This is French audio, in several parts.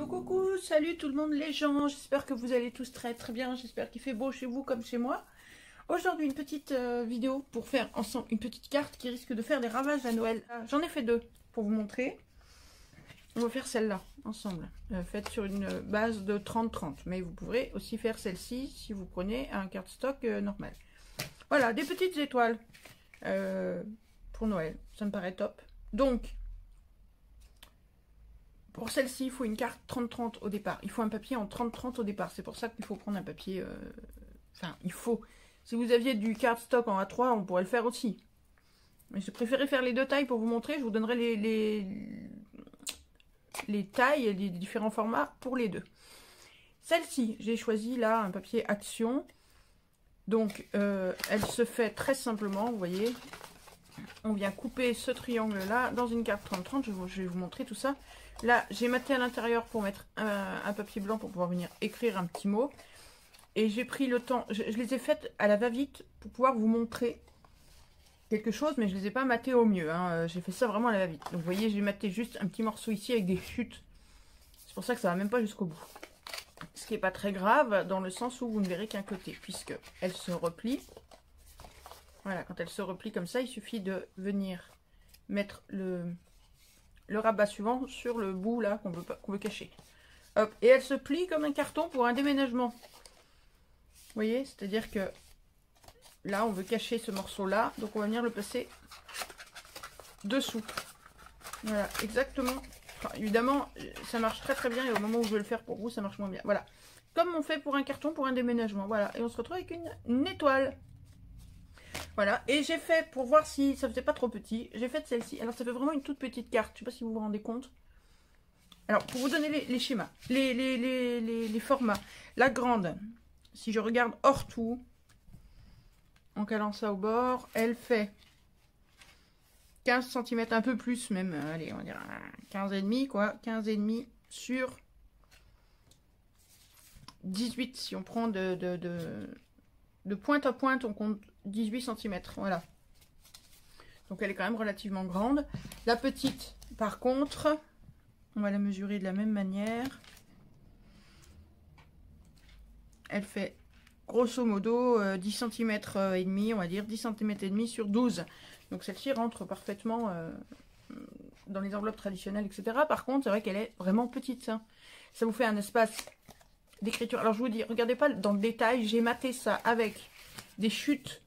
Coucou, salut tout le monde les gens, j'espère que vous allez tous très bien, j'espère qu'il fait beau chez vous comme chez moi. Aujourd'hui une petite vidéo pour faire ensemble une petite carte qui risque de faire des ravages à Noël. J'en ai fait deux pour vous montrer. On va faire celle-là ensemble, faite sur une base de 30-30, mais vous pourrez aussi faire celle-ci si vous prenez un cardstock normal. Voilà, des petites étoiles pour Noël, ça me paraît top. Donc, pour celle-ci, il faut une carte 30-30 au départ. Il faut un papier en 30-30 au départ. C'est pour ça qu'il faut prendre un papier... Enfin, il faut... Si vous aviez du cardstock en A3, on pourrait le faire aussi. Mais je préférais faire les deux tailles pour vous montrer. Je vous donnerai les tailles et les différents formats pour les deux. Celle-ci, j'ai choisi là un papier Action. Donc, elle se fait très simplement, vous voyez. On vient couper ce triangle-là dans une carte 30-30. Je vais vous montrer tout ça. Là, j'ai maté à l'intérieur pour mettre un papier blanc pour pouvoir venir écrire un petit mot. Et j'ai pris le temps, je les ai faites à la va-vite pour pouvoir vous montrer quelque chose, mais je ne les ai pas matées au mieux. Hein. J'ai fait ça vraiment à la va-vite. Donc vous voyez, j'ai maté juste un petit morceau ici avec des chutes. C'est pour ça que ça ne va même pas jusqu'au bout. Ce qui n'est pas très grave, dans le sens où vous ne verrez qu'un côté, puisque elle se replie. Voilà, quand elle se replie comme ça, il suffit de venir mettre le rabat suivant sur le bout là qu'on veut cacher. Hop, et elle se plie comme un carton pour un déménagement. Vous voyez, c'est-à-dire que là on veut cacher ce morceau là, donc on va venir le placer dessous. Voilà, exactement. Enfin, évidemment, ça marche très bien et au moment où je vais le faire pour vous, ça marche moins bien. Voilà, comme on fait pour un carton, pour un déménagement. Voilà, et on se retrouve avec une étoile. Voilà, et j'ai fait, pour voir si ça faisait pas trop petit, j'ai fait celle-ci. Alors ça fait vraiment une toute petite carte, je sais pas si vous vous rendez compte. Alors, pour vous donner les schémas, les formats, la grande, si je regarde hors tout, en calant ça au bord, elle fait 15 cm, un peu plus même, allez, on va dire 15,5 quoi, 15,5 sur 18, si on prend de pointe à pointe, on compte 18 cm, voilà. Donc elle est quand même relativement grande. La petite, par contre, on va la mesurer de la même manière. Elle fait grosso modo 10 cm et demi, on va dire 10 cm et demi sur 12. Donc celle-ci rentre parfaitement dans les enveloppes traditionnelles, etc. Par contre, c'est vrai qu'elle est vraiment petite. Ça vous fait un espace d'écriture. Alors je vous dis, regardez pas dans le détail, j'ai maté ça avec des chutes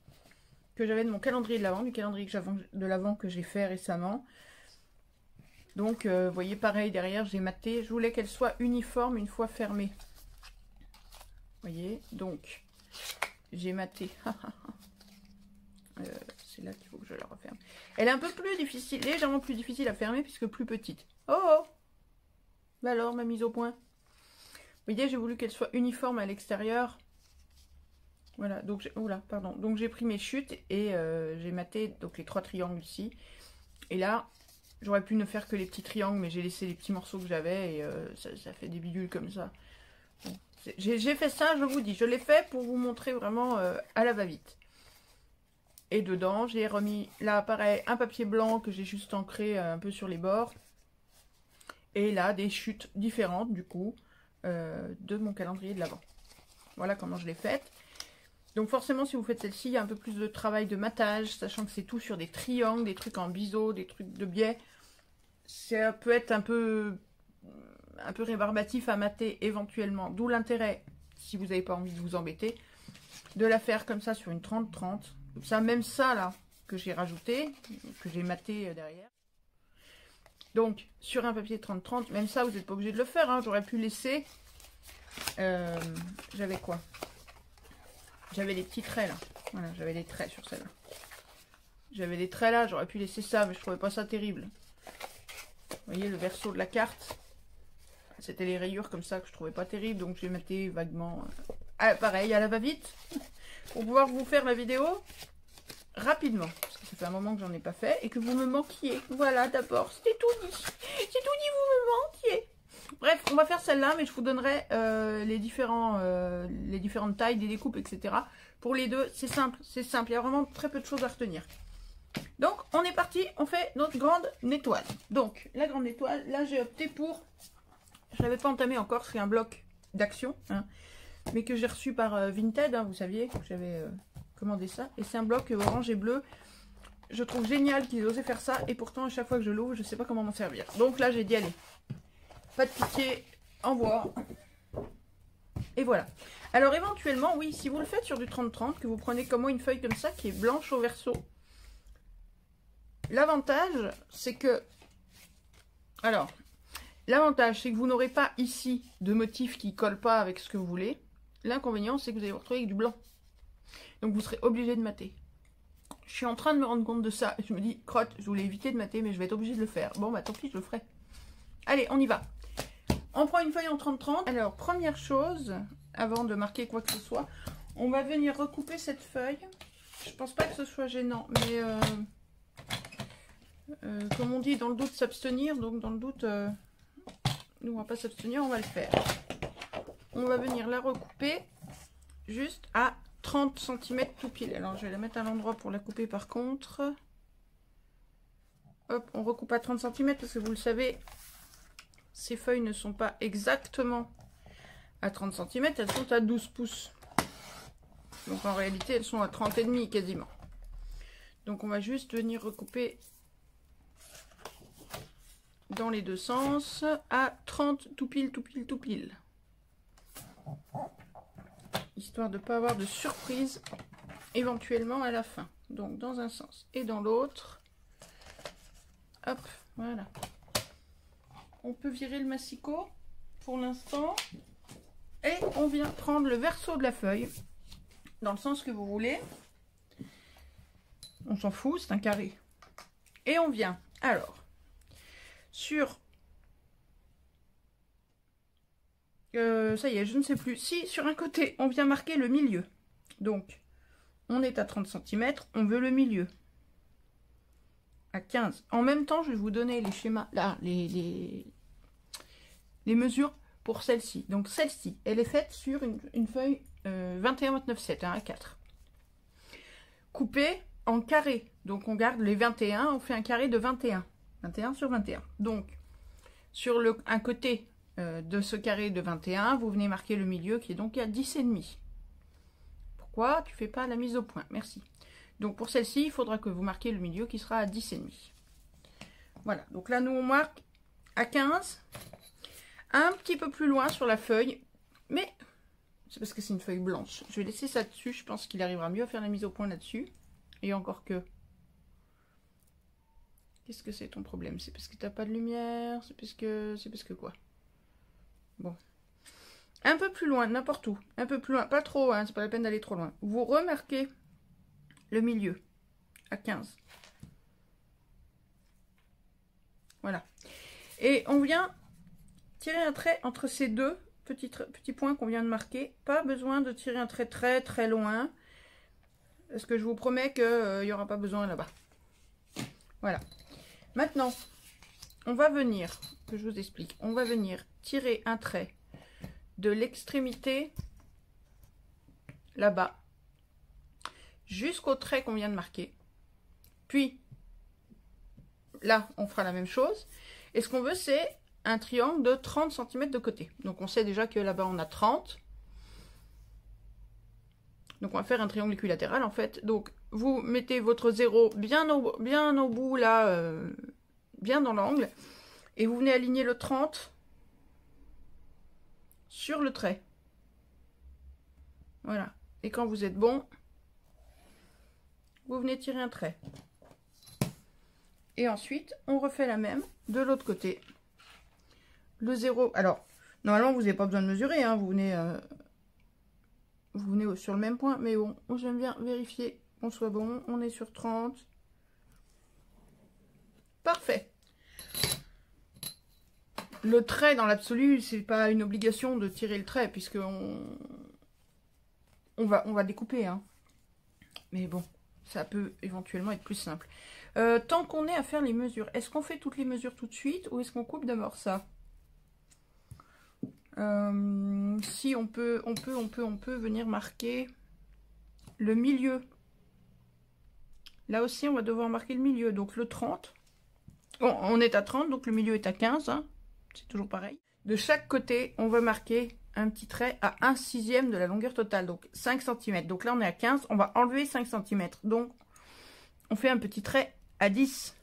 que j'avais de mon calendrier de l'Avent, du calendrier de l'Avent que j'ai fait récemment. Donc vous voyez pareil derrière, j'ai maté, je voulais qu'elle soit uniforme une fois fermée. Vous voyez, donc j'ai maté. C'est là qu'il faut que je la referme. Elle est un peu plus difficile, légèrement plus difficile à fermer puisque plus petite. Oh, bah alors ma mise au point. Vous voyez, j'ai voulu qu'elle soit uniforme à l'extérieur. Voilà, donc donc j'ai pris mes chutes et j'ai maté donc les 3 triangles ici. Et là, j'aurais pu ne faire que les petits triangles, mais j'ai laissé les petits morceaux que j'avais et ça fait des bidules comme ça. Bon, j'ai fait ça, je vous dis, je l'ai fait pour vous montrer vraiment à la va-vite. Et dedans, j'ai remis là, pareil, un papier blanc que j'ai juste ancré un peu sur les bords. Et là, des chutes différentes du coup de mon calendrier de l'Avent. Voilà comment je l'ai faite. Donc forcément, si vous faites celle-ci, il y a un peu plus de travail de matage, sachant que c'est tout sur des triangles, des trucs en biseau, des trucs de biais. Ça peut être un peu rébarbatif à mater éventuellement. D'où l'intérêt, si vous n'avez pas envie de vous embêter, de la faire comme ça sur une 30-30. Ça, même ça là, que j'ai rajouté, que j'ai maté derrière. Donc, sur un papier 30-30, même ça, vous n'êtes pas obligé de le faire. Hein. J'aurais pu laisser... j'avais quoi? J'avais les petits traits là. Voilà, j'avais les traits sur celle-là. J'avais les traits là, j'aurais pu laisser ça, mais je trouvais pas ça terrible. Vous voyez le verso de la carte. C'était les rayures comme ça que je trouvais pas terrible, donc j'ai maté vaguement. Pareil, à la va-vite. Pour pouvoir vous faire la vidéo rapidement. Parce que ça fait un moment que j'en ai pas fait et que vous me manquiez. Voilà, d'abord, c'était tout dit. C'est tout dit, vous me manquiez. Bref, on va faire celle-là, mais je vous donnerai les différentes tailles, des découpes, etc. Pour les deux, c'est simple, il y a vraiment très peu de choses à retenir. Donc, on est parti, on fait notre grande étoile. Donc, la grande étoile, là, j'ai opté pour Je l'avais pas entamé encore, c'est un bloc d'action, hein, mais que j'ai reçu par Vinted, hein, vous saviez, j'avais commandé ça. Et c'est un bloc orange et bleu. Je trouve génial qu'ils osaient faire ça, et pourtant à chaque fois que je l'ouvre, je sais pas comment m'en servir. Donc là, j'ai dit allez, pas de pitié, envoie. Et voilà. Alors éventuellement, oui, si vous le faites sur du 30-30, que vous prenez comme moi une feuille comme ça qui est blanche au verso, l'avantage, c'est que... Alors, l'avantage, c'est que vous n'aurez pas ici de motif qui ne colle pas avec ce que vous voulez. L'inconvénient, c'est que vous allez vous retrouver avec du blanc. Donc vous serez obligé de mater. Je suis en train de me rendre compte de ça. Je me dis, crotte, je voulais éviter de mater, mais je vais être obligée de le faire. Bon, bah tant pis, je le ferai. Allez, on y va. On prend une feuille en 30-30. Alors, première chose, avant de marquer quoi que ce soit, on va venir recouper cette feuille. Je pense pas que ce soit gênant, mais comme on dit, dans le doute s'abstenir. Donc, dans le doute, nous, on va pas s'abstenir, on va le faire. On va venir la recouper juste à 30 cm tout pile. Alors, je vais la mettre à l'endroit pour la couper par contre. Hop, on recoupe à 30 cm parce que vous le savez, ces feuilles ne sont pas exactement à 30 cm, elles sont à 12 pouces. Donc en réalité, elles sont à 30,5 quasiment. Donc on va juste venir recouper dans les deux sens à 30 tout pile, tout pile, tout pile. Histoire de ne pas avoir de surprise éventuellement à la fin. Donc dans un sens et dans l'autre. Hop, voilà. On peut virer le massicot pour l'instant. Et on vient prendre le verso de la feuille dans le sens que vous voulez. On s'en fout, c'est un carré. Et on vient, alors, sur... ça y est, je ne sais plus. Si, sur un côté, on vient marquer le milieu. Donc, on est à 30 cm, on veut le milieu. À 15. En même temps, je vais vous donner les schémas, là, les mesures pour celle-ci. Donc celle-ci, elle est faite sur une feuille 21-29-7, hein, à 4. Coupée en carré. Donc on garde les 21, on fait un carré de 21. 21 sur 21. Donc sur un côté de ce carré de 21, vous venez marquer le milieu qui est donc à 10,5. Pourquoi tu fais pas la mise au point? Merci. Donc pour celle-ci, il faudra que vous marquiez le milieu qui sera à 10,5. Voilà, donc là nous on marque à 15, un petit peu plus loin sur la feuille, mais c'est parce que c'est une feuille blanche. Je vais laisser ça dessus, je pense qu'il arrivera mieux à faire la mise au point là-dessus. Et encore que... Qu'est-ce que c'est ton problème? C'est parce que t'as pas de lumière? C'est parce que quoi? Bon. Un peu plus loin, n'importe où. Un peu plus loin, pas trop, hein, c'est pas la peine d'aller trop loin. Vous remarquez le milieu à 15. Voilà. Et on vient tirer un trait entre ces deux petits points qu'on vient de marquer. Pas besoin de tirer un trait très très loin. Parce que je vous promets qu'il n'y aura pas besoin là-bas. Voilà. Maintenant, on va venir, que je vous explique, on va venir tirer un trait de l'extrémité là-bas jusqu'au trait qu'on vient de marquer. Puis, là, on fera la même chose. Et ce qu'on veut, c'est un triangle de 30 cm de côté. Donc, on sait déjà que là-bas, on a 30. Donc, on va faire un triangle équilatéral, en fait. Donc, vous mettez votre 0 bien au bout, là, bien dans l'angle. Et vous venez aligner le 30 sur le trait. Voilà. Et quand vous êtes bon, vous venez tirer un trait. Et ensuite, on refait la même de l'autre côté. Le 0, alors, normalement, vous n'avez pas besoin de mesurer, hein, vous venez sur le même point, mais bon, j'aime bien vérifier qu'on soit bon. On est sur 30. Parfait. Le trait, dans l'absolu, c'est pas une obligation de tirer le trait, puisque on va découper, hein. Mais bon, ça peut éventuellement être plus simple. Tant qu'on est à faire les mesures, est-ce qu'on fait toutes les mesures tout de suite, ou est-ce qu'on coupe d'abord ça? Si on peut venir marquer le milieu. Là aussi, on va devoir marquer le milieu. Donc le 30. Bon, on est à 30, donc le milieu est à 15. Hein. C'est toujours pareil. De chaque côté, on va marquer un petit trait à 1/6 de la longueur totale, donc 5 cm. Donc là, on est à 15, on va enlever 5 cm. Donc, on fait un petit trait à 10.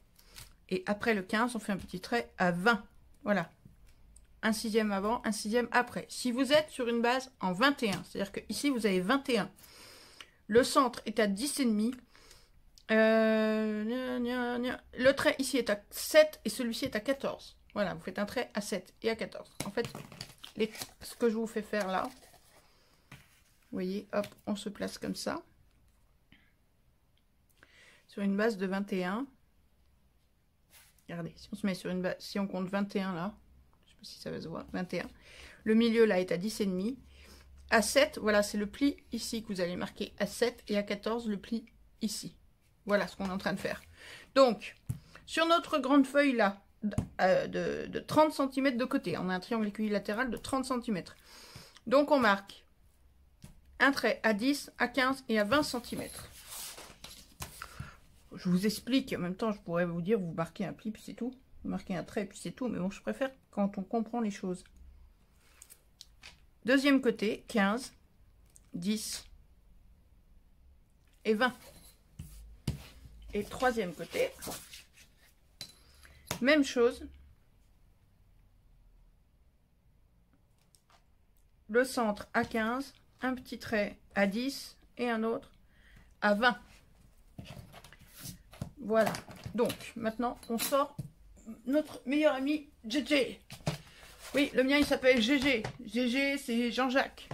Et après le 15, on fait un petit trait à 20. Voilà. 1/6 avant, 1/6 après. Si vous êtes sur une base en 21, c'est-à-dire que ici, vous avez 21. Le centre est à 10,5. Le trait ici est à 7 et celui-ci est à 14. Voilà, vous faites un trait à 7 et à 14. En fait, ce que je vous fais faire là, vous voyez, hop, on se place comme ça. Sur une base de 21. Regardez, si on se met sur une base, si on compte 21 là, je sais pas si ça va se voir, 21. Le milieu là est à 10,5. À 7, voilà, c'est le pli ici que vous allez marquer à 7 et à 14, le pli ici. Voilà ce qu'on est en train de faire. Donc, sur notre grande feuille là, de 30 cm de côté, on a un triangle équilatéral de 30 cm. Donc, on marque un trait à 10, à 15 et à 20 cm. Je vous explique, en même temps, je pourrais vous dire, vous marquez un pli, puis c'est tout. Vous marquez un trait, puis c'est tout. Mais bon, je préfère quand on comprend les choses. Deuxième côté, 15, 10 et 20. Et troisième côté, même chose. Le centre à 15, un petit trait à 10 et un autre à 20. Voilà. Donc, maintenant, on sort notre meilleur ami, JJ. Oui, le mien, il s'appelle GG. GG, c'est Jean-Jacques.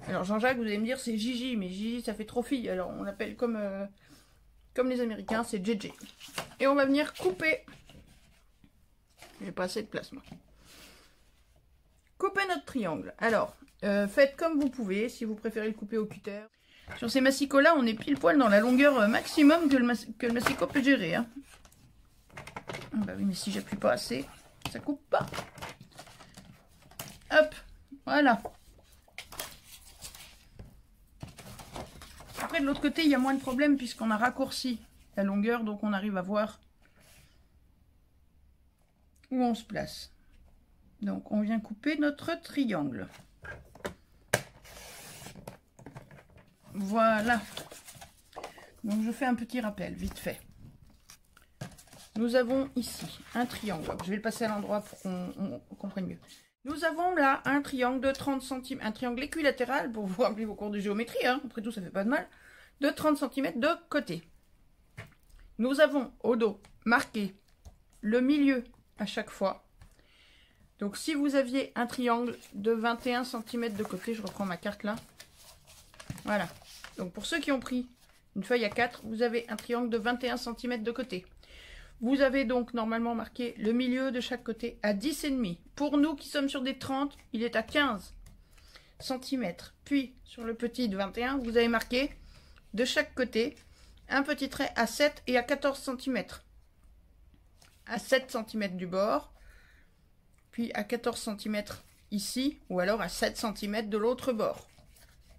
Alors, Jean-Jacques, vous allez me dire, c'est Gigi. Mais Gigi, ça fait trop fille. Alors, on l'appelle comme les Américains, c'est JJ. Et on va venir couper. J'ai pas assez de place, moi. Couper notre triangle. Alors, faites comme vous pouvez, si vous préférez le couper au cutter. Sur ces massicots-là, on est pile poil dans la longueur maximum que le massicot peut gérer. Hein. Bah oui, mais si j'appuie pas assez, ça coupe pas. Hop, voilà. Après, de l'autre côté, il y a moins de problèmes puisqu'on a raccourci la longueur, donc on arrive à voir où on se place. Donc, on vient couper notre triangle. Voilà. Donc, je fais un petit rappel, vite fait. Nous avons ici un triangle. Je vais le passer à l'endroit pour qu'on comprenne mieux. Nous avons là un triangle de 30 cm, un triangle équilatéral, pour vous rappeler vos cours de géométrie, hein. Après tout, ça fait pas de mal, de 30 cm de côté. Nous avons au dos marqué le milieu à chaque fois. Donc, si vous aviez un triangle de 21 cm de côté, je reprends ma carte là. Voilà. Donc, pour ceux qui ont pris une feuille à 4, vous avez un triangle de 21 cm de côté. Vous avez donc normalement marqué le milieu de chaque côté à 10,5. Pour nous qui sommes sur des 30, il est à 15 cm. Puis, sur le petit de 21, vous avez marqué de chaque côté un petit trait à 7 et à 14 cm. À 7 cm du bord, puis à 14 cm ici, ou alors à 7 cm de l'autre bord.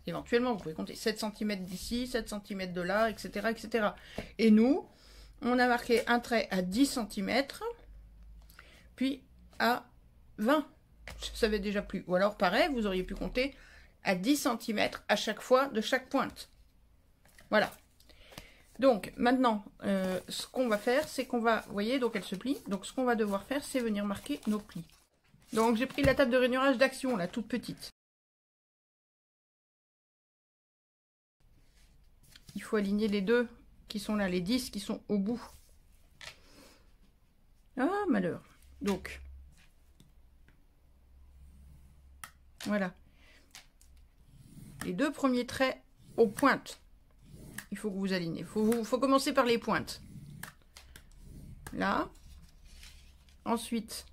Éventuellement, vous pouvez compter 7 cm d'ici, 7 cm de là, etc., etc. Et nous, on a marqué un trait à 10 cm, puis à 20. Je savais déjà plus. Ou alors, pareil, vous auriez pu compter à 10 cm à chaque fois de chaque pointe. Voilà. Donc, maintenant, ce qu'on va faire, c'est qu'on va... Vous voyez, donc elle se plie. Donc, ce qu'on va devoir faire, c'est venir marquer nos plis. Donc, j'ai pris la table de rainurage d'Action, la toute petite. Il faut aligner les deux qui sont là, les 10 qui sont au bout. Ah, malheur. Donc, voilà. Les deux premiers traits aux pointes. Il faut que vous alignez. Il faut commencer par les pointes. Là. Ensuite,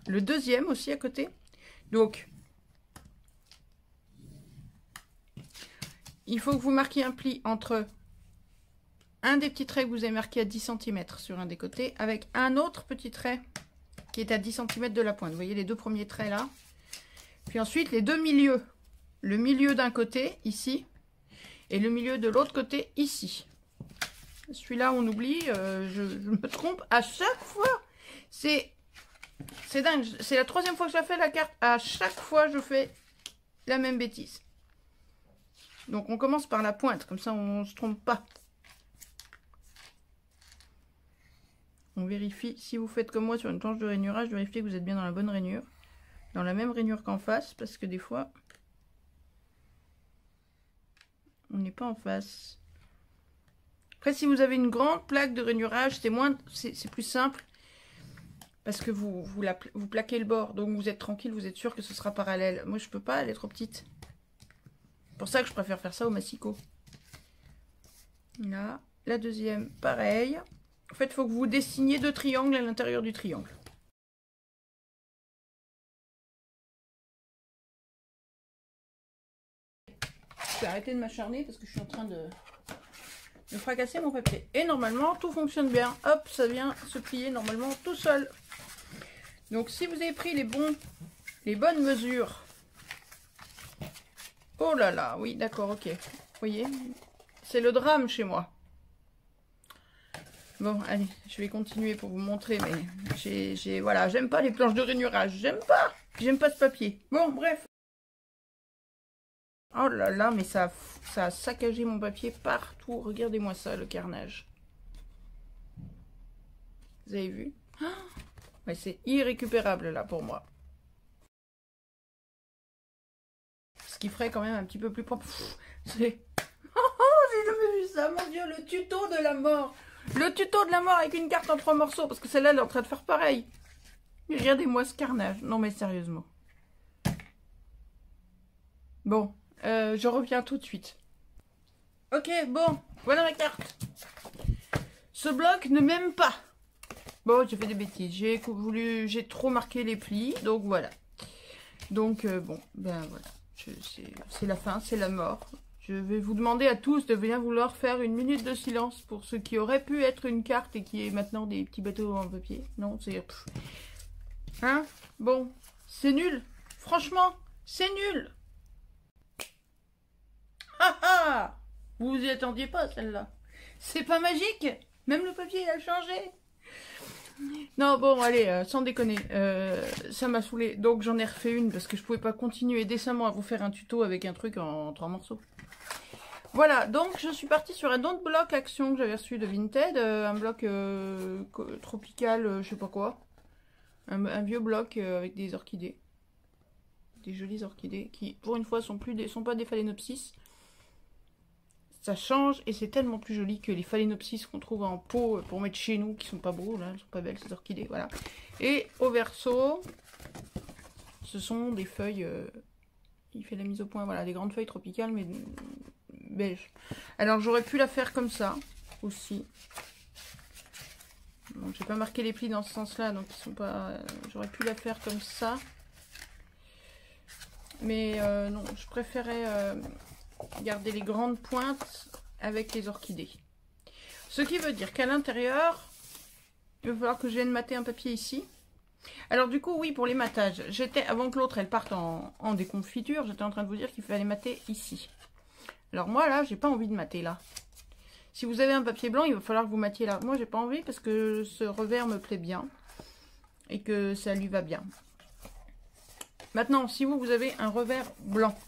le deuxième aussi à côté. Donc, il faut que vous marquiez un pli entre un des petits traits que vous avez marqué à 10 cm sur un des côtés avec un autre petit trait qui est à 10 cm de la pointe. Vous voyez les deux premiers traits là. Puis ensuite, les deux milieux. Le milieu d'un côté, ici, Et le milieu de l'autre côté, ici. Celui-là, on oublie, je me trompe à chaque fois. C'est dingue, c'est la 3e fois que je la fais, la carte. À chaque fois, je fais la même bêtise. Donc, on commence par la pointe, comme ça, on ne se trompe pas. On vérifie, si vous faites comme moi sur une planche de rainurage, vérifiez que vous êtes bien dans la bonne rainure. Dans la même rainure qu'en face, parce que des fois, on n'est pas en face. Après, si vous avez une grande plaque de rainurage, c'est plus simple. Parce que vous plaquez le bord, donc vous êtes tranquille, vous êtes sûr que ce sera parallèle. Moi, je peux pas, elle est trop petite. C'est pour ça que je préfère faire ça au massicot. Là, la deuxième, pareil. En fait, il faut que vous dessiniez 2 triangles à l'intérieur du triangle. Je vais arrêter de m'acharner parce que je suis en train de fracasser mon papier. Et normalement, tout fonctionne bien. Hop, ça vient se plier normalement tout seul. Donc, si vous avez pris les bonnes mesures. Oh là là, oui, d'accord, ok. Vous voyez, c'est le drame chez moi. Bon, allez, je vais continuer pour vous montrer, mais voilà, j'aime pas les planches de rainurage, j'aime pas ce papier. Bon, bref. Oh là là, mais ça a saccagé mon papier partout. Regardez-moi ça, le carnage. Vous avez vu? Ouais, c'est irrécupérable, là, pour moi. Ce qui ferait quand même un petit peu plus propre. C'est... Oh, j'ai jamais vu ça, mon Dieu, le tuto de la mort. Le tuto de la mort avec une carte en 3 morceaux, parce que celle-là, elle est en train de faire pareil. Regardez-moi ce carnage. Non, mais sérieusement. Bon, je reviens tout de suite. Ok, bon, voilà ma carte. Ce bloc ne m'aime pas. Bon, j'ai fait des bêtises. J'ai trop marqué les plis, donc voilà. Donc, bon, ben voilà. C'est la fin, c'est la mort. Je vais vous demander à tous de bien vouloir faire une minute de silence pour ce qui aurait pu être une carte et qui est maintenant des petits bateaux en papier. Non, c'est... Hein? Bon, c'est nul. Franchement, c'est nul. Ah ah! Vous vous y attendiez pas, celle-là. C'est pas magique. Même le papier a changé. Non, bon, allez, sans déconner, ça m'a saoulé. Donc j'en ai refait une parce que je pouvais pas continuer décemment à vous faire un tuto avec un truc en 3 morceaux. Voilà, donc je suis partie sur un autre bloc action que j'avais reçu de Vinted, un bloc tropical, je sais pas quoi. Un vieux bloc avec des orchidées. Des jolies orchidées qui, pour une fois, sont pas des phalaenopsis. Ça change et c'est tellement plus joli que les phalaenopsis qu'on trouve en pot pour mettre chez nous, qui sont pas beaux, là, elles sont pas belles ces orchidées, voilà. Et au verso, ce sont des feuilles, il fait la mise au point, voilà, des grandes feuilles tropicales, mais beige. Alors j'aurais pu la faire comme ça, aussi. Donc j'ai pas marqué les plis dans ce sens-là, donc ils sont pas... j'aurais pu la faire comme ça. Mais non, je préférais... garder les grandes pointes avec les orchidées. Ce qui veut dire qu'à l'intérieur, il va falloir que je vienne mater un papier ici. Alors du coup, oui, pour les matages, avant que l'autre elle parte en déconfiture, j'étais en train de vous dire qu'il fallait mater ici. Alors moi là, j'ai pas envie de mater là. Si vous avez un papier blanc, il va falloir que vous matiez là. Moi, j'ai pas envie parce que ce revers me plaît bien et que ça lui va bien. Maintenant, si vous avez un revers blanc,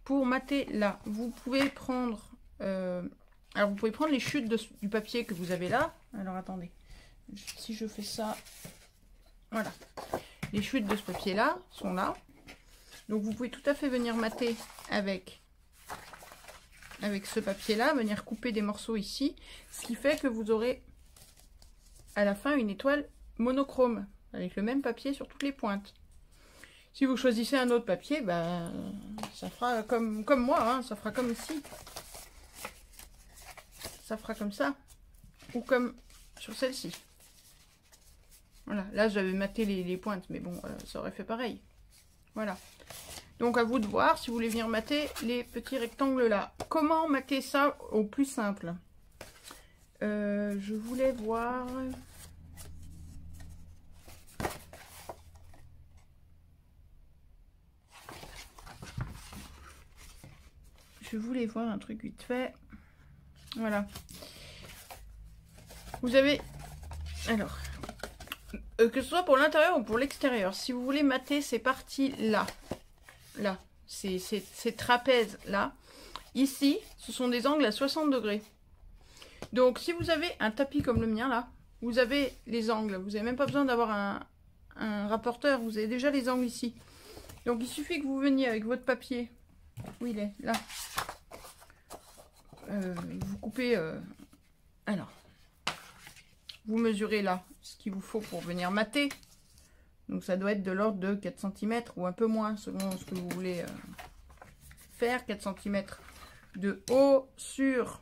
pour mater là, vous pouvez prendre... alors, vous pouvez prendre les chutes du papier que vous avez là. Alors, attendez. Si je fais ça... Voilà. Les chutes de ce papier-là sont là. Donc, vous pouvez tout à fait venir mater avec ce papier-là. Venir couper des morceaux ici. Ce qui fait que vous aurez à la fin une étoile monochrome. Avec le même papier sur toutes les pointes. Si vous choisissez un autre papier, ben, ça fera comme moi, hein, ça fera comme ici. Ça fera comme ça. Ou comme sur celle-ci. Voilà, là j'avais maté les pointes, mais bon, ça aurait fait pareil. Voilà. Donc à vous de voir si vous voulez venir mater les petits rectangles là. Comment mater ça au plus simple? Je voulais voir... je voulais voir un truc vite fait. Voilà. Vous avez... Alors, que ce soit pour l'intérieur ou pour l'extérieur, si vous voulez mater ces parties-là, là, ces trapèzes-là, ici, ce sont des angles à 60 degrés. Donc, si vous avez un tapis comme le mien, là, vous avez les angles. Vous n'avez même pas besoin d'avoir un rapporteur. Vous avez déjà les angles ici. Donc, il suffit que vous veniez avec votre papier. Où il est? Là. Vous coupez... alors, vous mesurez là ce qu'il vous faut pour venir mater. Donc, ça doit être de l'ordre de 4 cm ou un peu moins, selon ce que vous voulez faire. 4 cm de haut sur...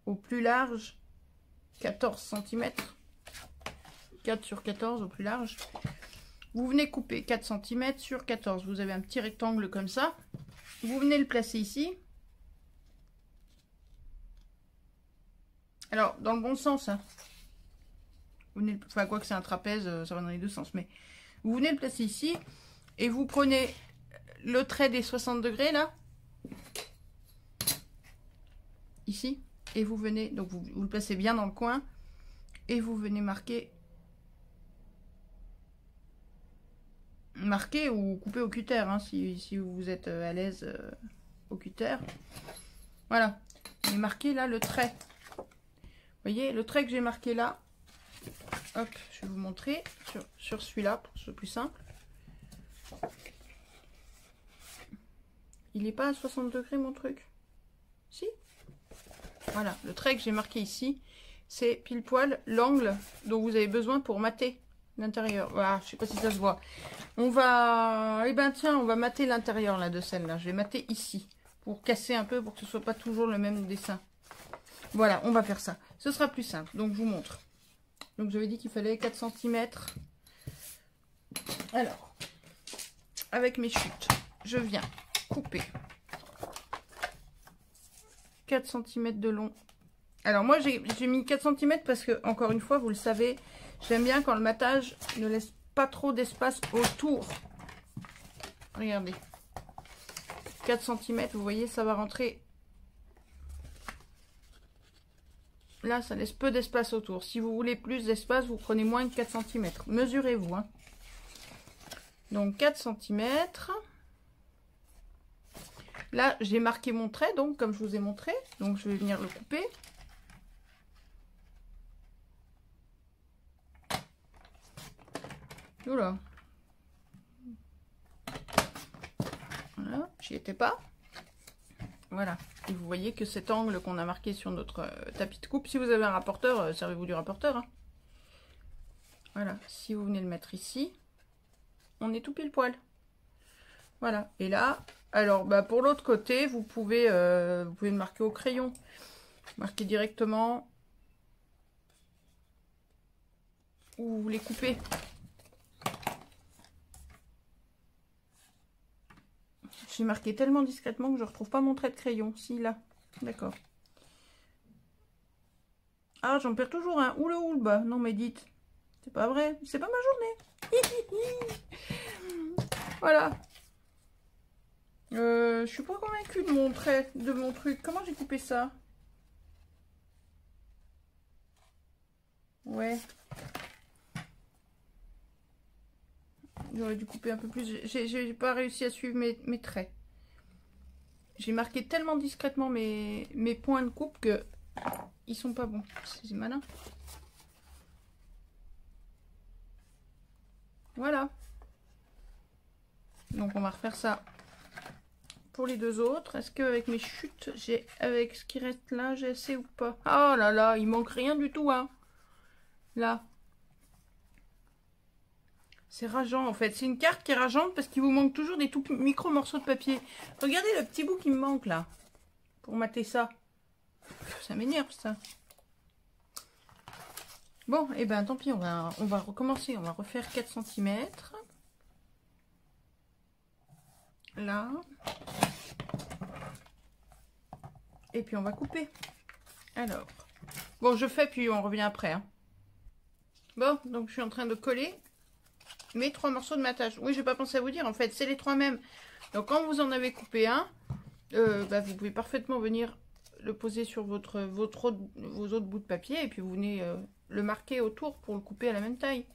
au plus large, 14 cm, 4 sur 14 au plus large. Vous venez couper 4 cm sur 14. Vous avez un petit rectangle comme ça. Vous venez le placer ici. Alors, dans le bon sens, hein. Vous venez, enfin, quoi que c'est un trapèze, ça va dans les deux sens. Mais vous venez le placer ici. Et vous prenez le trait des 60 degrés, là. Ici. Et vous venez, donc vous le placez bien dans le coin. Et vous venez marquer ou couper au cutter, hein, si vous êtes à l'aise au cutter. Voilà. Et marquez là le trait. Vous voyez, le trait que j'ai marqué là. Hop, je vais vous montrer sur celui-là pour que ce soit plus simple. Il n'est pas à 60 degrés mon truc? Si? Voilà, le trait que j'ai marqué ici, c'est pile poil l'angle dont vous avez besoin pour mater l'intérieur. Voilà, je sais pas si ça se voit. On va... Eh ben tiens, on va mater l'intérieur là de celle-là. Je vais mater ici pour casser un peu, pour que ce soit pas toujours le même dessin. Voilà, on va faire ça. Ce sera plus simple, donc je vous montre. Donc j'avais dit qu'il fallait 4 cm. Alors, avec mes chutes, je viens couper 4 cm de long. Alors moi j'ai mis 4 cm parce que, encore une fois, vous le savez, j'aime bien quand le matage ne laisse pas trop d'espace autour. Regardez. 4 cm, vous voyez, ça va rentrer. Là, ça laisse peu d'espace autour. Si vous voulez plus d'espace, vous prenez moins de 4 cm. Mesurez-vous. Hein. Donc 4 cm. Là, j'ai marqué mon trait, donc comme je vous ai montré. Donc je vais venir le couper. Oula. Voilà, j'y étais pas. Voilà. Et vous voyez que cet angle qu'on a marqué sur notre tapis de coupe, si vous avez un rapporteur, servez-vous du rapporteur. Hein. Voilà. Si vous venez le mettre ici, on est tout pile poil. Voilà. Et là, alors bah, pour l'autre côté, vous pouvez le marquer au crayon. Marquer directement où vous voulez couper. J'ai marqué tellement discrètement que je ne retrouve pas mon trait de crayon. Si, là. D'accord. Ah, j'en perds toujours un. Ou le ou le bas. Non, mais dites. C'est pas vrai. C'est pas ma journée. Voilà. Je suis pas convaincue de mon trait, de mon truc. Comment j'ai coupé ça? Ouais. J'aurais dû couper un peu plus. J'ai pas réussi à suivre mes traits. J'ai marqué tellement discrètement mes points de coupe que ils sont pas bons. C'est malin. Voilà. Donc on va refaire ça pour les deux autres. Est-ce qu'avec mes chutes, avec ce qui reste là, j'ai assez ou pas? Oh là là, il manque rien du tout, hein. Là. C'est rageant en fait. C'est une carte qui est rageante parce qu'il vous manque toujours des tout micro morceaux de papier. Regardez le petit bout qui me manque là. Pour mater ça. Ça m'énerve ça. Bon, et ben tant pis, on va recommencer. On va refaire 4 cm. Là. Et puis on va couper. Alors. Bon, je fais puis on revient après. Hein. Bon, donc je suis en train de coller mes 3 morceaux de matage. Oui, je n'ai pas pensé à vous dire, en fait, c'est les 3 mêmes. Donc, quand vous en avez coupé un, vous pouvez parfaitement venir le poser sur vos autres bouts de papier et puis vous venez le marquer autour pour le couper à la même taille.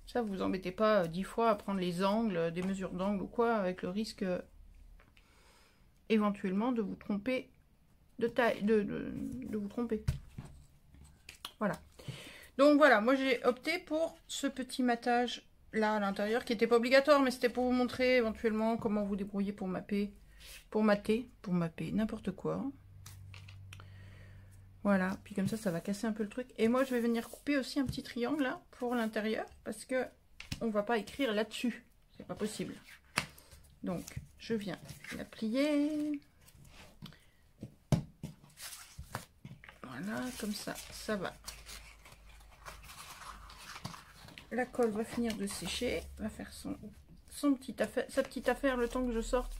Ça, vous embêtez pas 10 fois à prendre les angles, des mesures d'angle ou quoi, avec le risque éventuellement de vous tromper de taille, de vous tromper. Voilà. Donc voilà, moi j'ai opté pour ce petit matage là à l'intérieur qui n'était pas obligatoire, mais c'était pour vous montrer éventuellement comment vous débrouiller pour mapper, pour mapper, n'importe quoi. Voilà, puis comme ça va casser un peu le truc. Et moi je vais venir couper aussi un petit triangle là pour l'intérieur parce que on va pas écrire là-dessus, c'est pas possible. Donc je viens la plier. Voilà, comme ça va. La colle va finir de sécher, va faire sa petite affaire le temps que je sorte.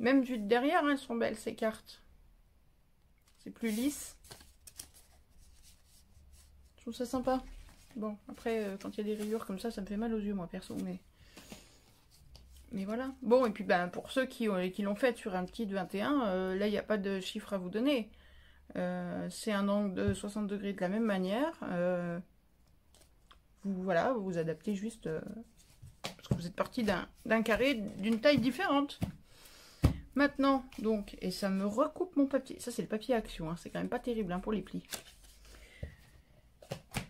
Même vu de derrière, hein, elles sont belles ces cartes. C'est plus lisse. Je trouve ça sympa. Bon, après, quand il y a des rayures comme ça me fait mal aux yeux, moi, perso, mais voilà. Bon, et puis, pour ceux qui l'ont fait sur un petit de 21, là, il n'y a pas de chiffre à vous donner. C'est un angle de 60 degrés de la même manière. Voilà, vous vous adaptez juste parce que vous êtes parti d'un carré d'une taille différente. Maintenant, donc, et ça me recoupe mon papier. Ça, c'est le papier Action, hein, c'est quand même pas terrible hein, pour les plis.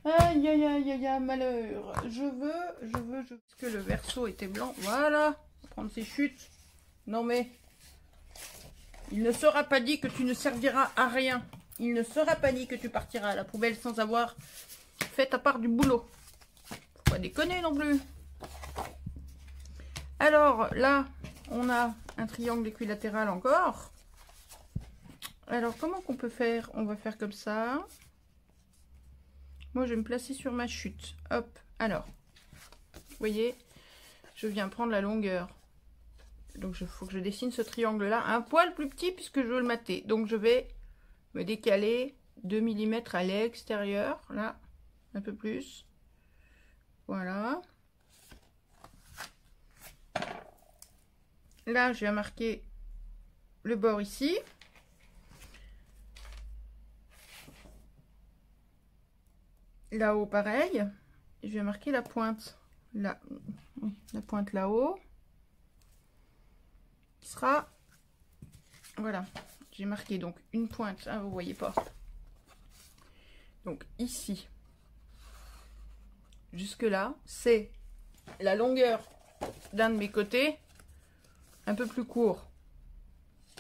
Aïe, aïe, aïe, aïe, aïe, malheur. Je veux que le verso était blanc. Voilà, on va prendre ses chutes. Non mais, il ne sera pas dit que tu ne serviras à rien. Il ne sera pas dit que tu partiras à la poubelle sans avoir fait ta part du boulot. Faut pas déconner non plus. Alors là, on a un triangle équilatéral encore. Alors comment qu'on peut faire? On va faire comme ça. Moi je vais me placer sur ma chute. Hop, alors. Vous voyez, je viens prendre la longueur. Donc il faut que je dessine ce triangle là. Un poil plus petit puisque je veux le mater. Donc je vais me décaler 2 mm à l'extérieur. Là, un peu plus. Voilà. Là, je vais marquer le bord ici. Là-haut, pareil. Et je vais marquer la pointe. Là, la pointe là-haut. Qui sera... Voilà. J'ai marqué donc une pointe. Ah, vous voyez pas. Donc ici. Jusque là, c'est la longueur d'un de mes côtés. Un peu plus court,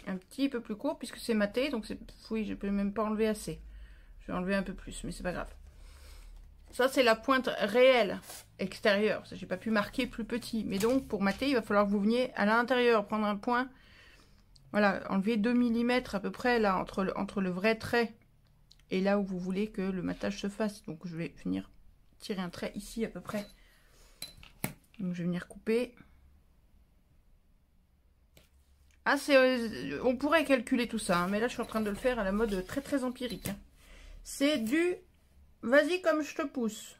un petit peu plus court puisque c'est maté, donc oui, je peux même pas enlever assez. Je vais enlever un peu plus, mais c'est pas grave. Ça c'est la pointe réelle extérieure. Ça j'ai pas pu marquer plus petit, mais donc pour mater, il va falloir que vous veniez à l'intérieur prendre un point. Voilà, enlever 2 mm à peu près là entre le vrai trait et là où vous voulez que le matage se fasse. Donc je vais venir tirer un trait ici à peu près. Donc je vais venir couper. Ah, on pourrait calculer tout ça, hein, mais là je suis en train de le faire à la mode très très empirique. Hein. C'est du vas-y comme je te pousse.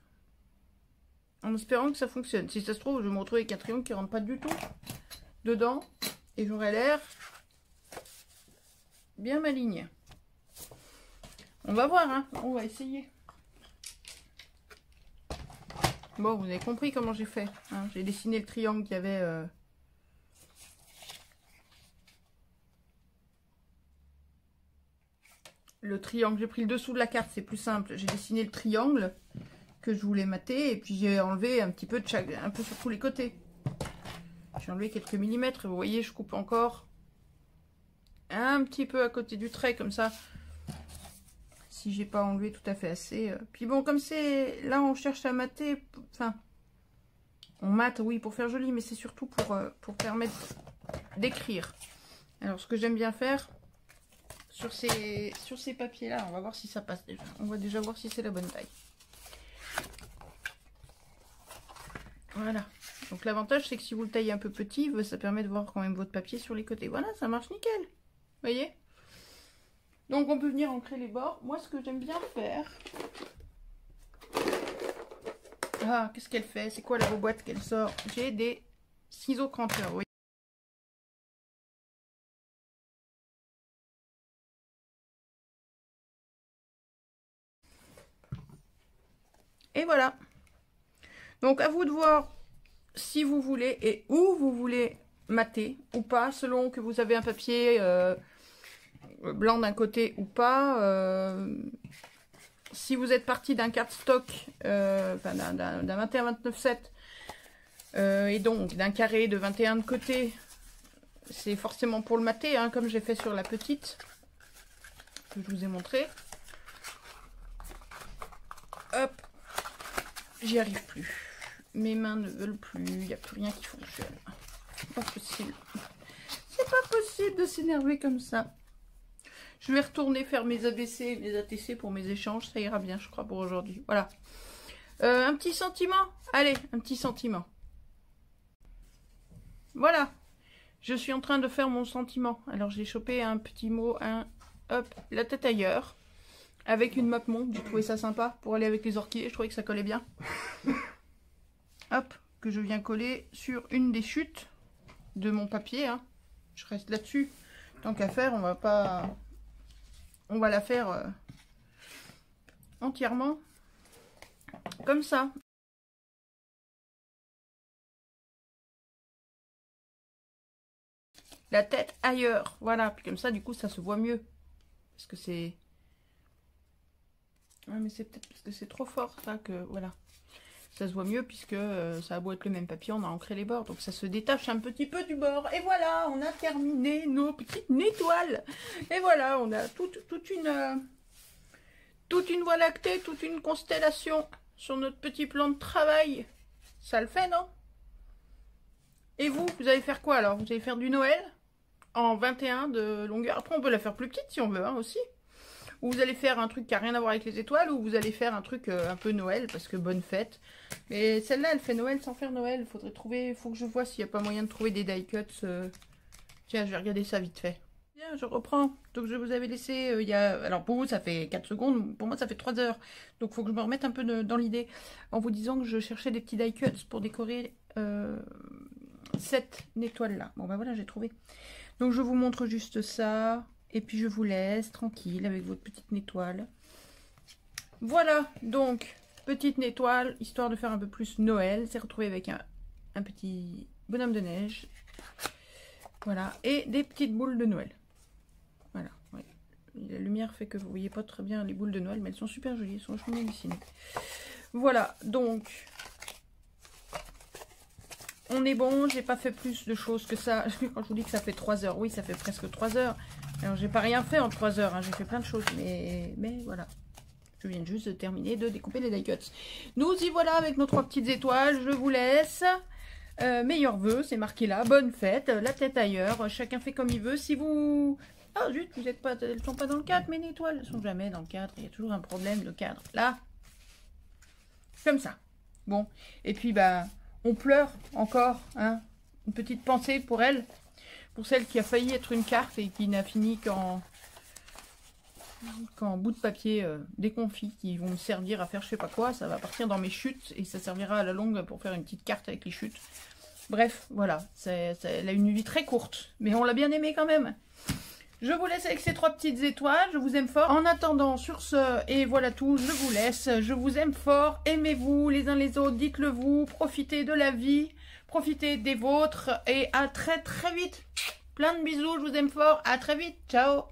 En espérant que ça fonctionne. Si ça se trouve, je vais me retrouver avec un triangle qui ne rentre pas du tout dedans. Et j'aurai l'air bien maligne. On va voir, hein. On va essayer. Bon, vous avez compris comment j'ai fait. Hein. J'ai dessiné le triangle qu'il y avait... Le triangle, j'ai pris le dessous de la carte, c'est plus simple. J'ai dessiné le triangle que je voulais mater et puis j'ai enlevé un petit peu de chaque, un peu sur tous les côtés. J'ai enlevé quelques millimètres et vous voyez, je coupe encore un petit peu à côté du trait comme ça. Si j'ai pas enlevé tout à fait assez. Puis bon, comme c'est là, on cherche à mater. Enfin, on mate, oui, pour faire joli, mais c'est surtout pour permettre d'écrire. Alors, ce que j'aime bien faire. Sur ces papiers là, on va voir si ça passe déjà. On va déjà voir si c'est la bonne taille. Voilà. Donc l'avantage c'est que si vous le taillez un peu petit, ça permet de voir quand même votre papier sur les côtés. Voilà, ça marche nickel. Vous voyez? Donc on peut venir ancrer les bords. Moi ce que j'aime bien faire... Ah, qu'est-ce qu'elle fait? C'est quoi la boîte qu'elle sort? J'ai des ciseaux cranteurs, oui. Et voilà. Donc à vous de voir si vous voulez et où vous voulez mater ou pas, selon que vous avez un papier blanc d'un côté ou pas. Si vous êtes parti d'un cardstock, enfin d'un 21-29-7, et donc d'un carré de 21 de côté, c'est forcément pour le mater, hein, comme j'ai fait sur la petite, que je vous ai montré. Hop, j'y arrive plus. Mes mains ne veulent plus, il n'y a plus rien qui fonctionne. C'est pas possible. C'est pas possible de s'énerver comme ça. Je vais retourner faire mes ABC, mes ATC pour mes échanges. Ça ira bien, je crois, pour aujourd'hui. Voilà. Un petit sentiment. Allez, un petit sentiment. Voilà. Je suis en train de faire mon sentiment. Alors, j'ai chopé un petit mot, hop, la tête ailleurs. Avec une map monde. J'ai trouvé ça sympa pour aller avec les orchidées. Je trouvais que ça collait bien. Hop, que je viens coller sur une des chutes de mon papier. Hein. Je reste là-dessus. Tant qu'à faire, on va pas... On va la faire entièrement comme ça. La tête ailleurs. Voilà. Puis comme ça, du coup, ça se voit mieux. Parce que c'est... Ouais, mais c'est peut-être parce que c'est trop fort, ça, que... Voilà. Ça se voit mieux puisque ça a beau être le même papier, on a ancré les bords. Donc ça se détache un petit peu du bord. Et voilà, on a terminé nos petites étoiles. Et voilà, on a toute une voie lactée, toute une constellation sur notre petit plan de travail. Ça le fait, non? Et vous allez faire quoi alors? Vous allez faire du Noël en 21 de longueur. Après, on peut la faire plus petite si on veut, hein, aussi. Ou vous allez faire un truc qui n'a rien à voir avec les étoiles, ou vous allez faire un truc un peu Noël, parce que bonne fête. Mais celle-là, elle fait Noël sans faire Noël. Faudrait trouver, faut que je vois s'il n'y a pas moyen de trouver des die cuts. Tiens, je vais regarder ça vite fait. Bien, je reprends. Donc je vous avais laissé, il y a... Alors pour vous, ça fait 4 secondes, pour moi, ça fait 3 heures. Donc il faut que je me remette un peu dans l'idée, en vous disant que je cherchais des petits die cuts pour décorer cette étoile-là. Bon, ben voilà, j'ai trouvé. Donc je vous montre juste ça. Et puis je vous laisse tranquille avec votre petite étoile. Voilà, donc, petite étoile, histoire de faire un peu plus Noël. C'est retrouvé avec un petit bonhomme de neige. Voilà, et des petites boules de Noël. Voilà, oui. La lumière fait que vous ne voyez pas très bien les boules de Noël, mais elles sont super jolies, elles sont vachement bien dessinées. Voilà, donc... On est bon, j'ai pas fait plus de choses que ça. Quand je vous dis que ça fait 3 heures, oui, ça fait presque 3 heures. Alors, j'ai pas rien fait en 3 heures, hein. J'ai fait plein de choses, mais voilà. Je viens juste de terminer de découper les die cuts. Nous y voilà avec nos 3 petites étoiles. Je vous laisse. Meilleurs vœux, c'est marqué là. Bonne fête, la tête ailleurs. Chacun fait comme il veut. Si vous... Ah zut, vous êtes pas... elles sont pas dans le cadre, mes étoiles. Elles sont jamais dans le cadre. Il y a toujours un problème de cadre. Là. Comme ça. Bon. Et puis, bah... On pleure encore, hein. Une petite pensée pour elle, pour celle qui a failli être une carte et qui n'a fini qu'en bout de papier déconfit, qui vont me servir à faire je sais pas quoi. Ça va partir dans mes chutes et ça servira à la longue pour faire une petite carte avec les chutes. Bref, voilà, elle a une vie très courte, mais on l'a bien aimée quand même. Je vous laisse avec ces 3 petites étoiles, je vous aime fort. En attendant, sur ce, et voilà tout, je vous laisse. Je vous aime fort, aimez-vous les uns les autres, dites-le vous, profitez de la vie, profitez des vôtres, et à très très vite. Plein de bisous, je vous aime fort, à très vite, ciao.